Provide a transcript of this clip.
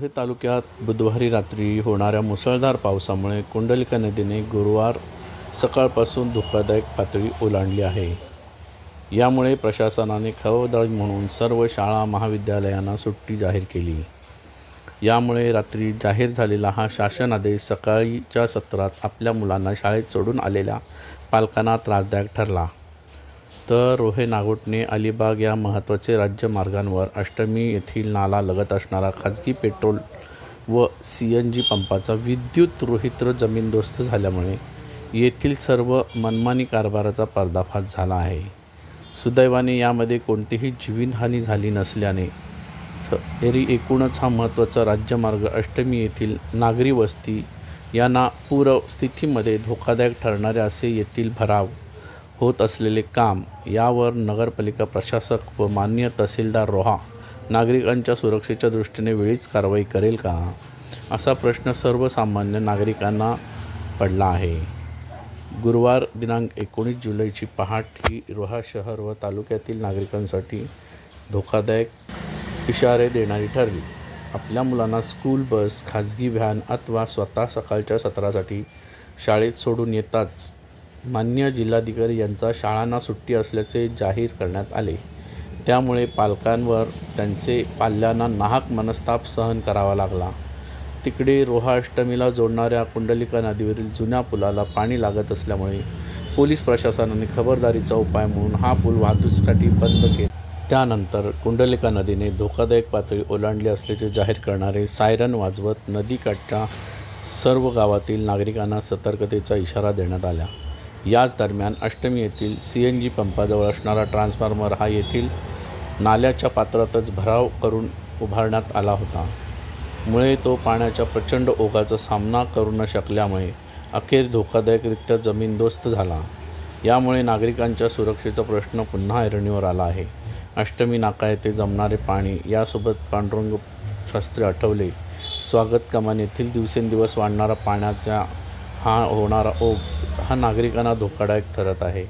रोहे तालुक्यात बुधवारी रात्री होणाऱ्या मुसळधार पावसामुळे कुंडलिका नदीने गुरुवार सकाळपासून धोकादायक पातळी ओलांडली आहे। यामुळे प्रशासनाने खबरदारी म्हणून सर्व शाळा महाविद्यालयांना सुट्टी जाहीर केली। यामुळे रात्री जाहीर झालेला हा शासन आदेश सकाळच्या सत्रात आपल्या मुलांना शाळेत सोडून आलेल्या पालकांना त्रासदायक ठरला। तर रोहे नागोठणे अलिबाग या महत्त्वाचे राज्य मार्गांवर अष्टमी येथील नाला लगत असणारा खाजगी पेट्रोल व CNG पंपाचा विद्युत रोहित्र जमीनदोस्त झाल्यामुळे येथील सर्व मनमानी कारभाराचा पर्दाफाश झाला आहे। सुदैवाने यामध्ये कोणतीही जीवितहानी झाली नसल्याने तरी एकूणच हा महत्त्वाचा राज्यमार्ग अष्टमी येथील नागरी वस्ती यांना पूरस्थितीमध्ये धोकादायक ठरणारे असे येथील भराव होत असलेले काम यावर नगरपालिका प्रशासक व माननीय तहसीलदार रोहा नागरिकांच्या सुरक्षेच्या दृष्टीने वेळीच कारवाई करेल का, असा प्रश्न सर्वसामान्य नागरिकांना पडला आहे। गुरुवार दिनांक 19 जुलैची पहाट ही रोहा शहर व तालुक्यातील नागरिकांसाठी धोकादायक इशारे देणारी ठरली। आपल्या मुलांना स्कूल बस, खाजगी व्हॅन अथवा स्वतः सकाळच्या सत्रासाठी शाळेत सोडून येताच माननीय जिल्हाधिकारी यांचा शाळांना सुट्टी असल्याचे जाहीर करण्यात आले। त्यामुळे पालकांवर त्यांचे पाल्यांना नाहक मनस्ताप सहन करावा लागला। तिकडे रोहा अष्टमीला जोडणाऱ्या कुंडलिका नदीवरील जुन्या पुलाला पाणी लागत असल्यामुळे पोलीस प्रशासनाने खबरदारीचा उपाय म्हणून हा पूल वाहतुकीसाठी बंद केला। त्यानंतर कुंडलिका नदीने धोकादायक पातळी ओलांडली असल्याचे जाहीर करणारे सायरन वाजवत नदीकाठच्या सर्व गावातील नागरिकांना सतर्कतेचा इशारा देण्यात आला। याच दरम्यान अष्टमी येथील CNG पंपाजवळ असणारा ट्रान्सफॉर्मर हा येथील नाल्याच्या पात्रातच भराव करून उभारण्यात आला होता। मुळे तो पाण्याच्या प्रचंड ओघाचा सामना करू न शकल्यामुळे अखेर धोकादायकरित्या जमीनदोस्त झाला। यामुळे नागरिकांच्या सुरक्षेचा प्रश्न पुन्हा ऐरणीवर आला आहे। अष्टमी नाका येथे जमणारे पाणी यासोबत पांडुरंग शास्त्री आठवले स्वागत कमान येथील दिवसेंदिवस वाढणारा पाण्याचा हा होणारा ओघ हा नागरिकांना धोकादायक ठरत आहे।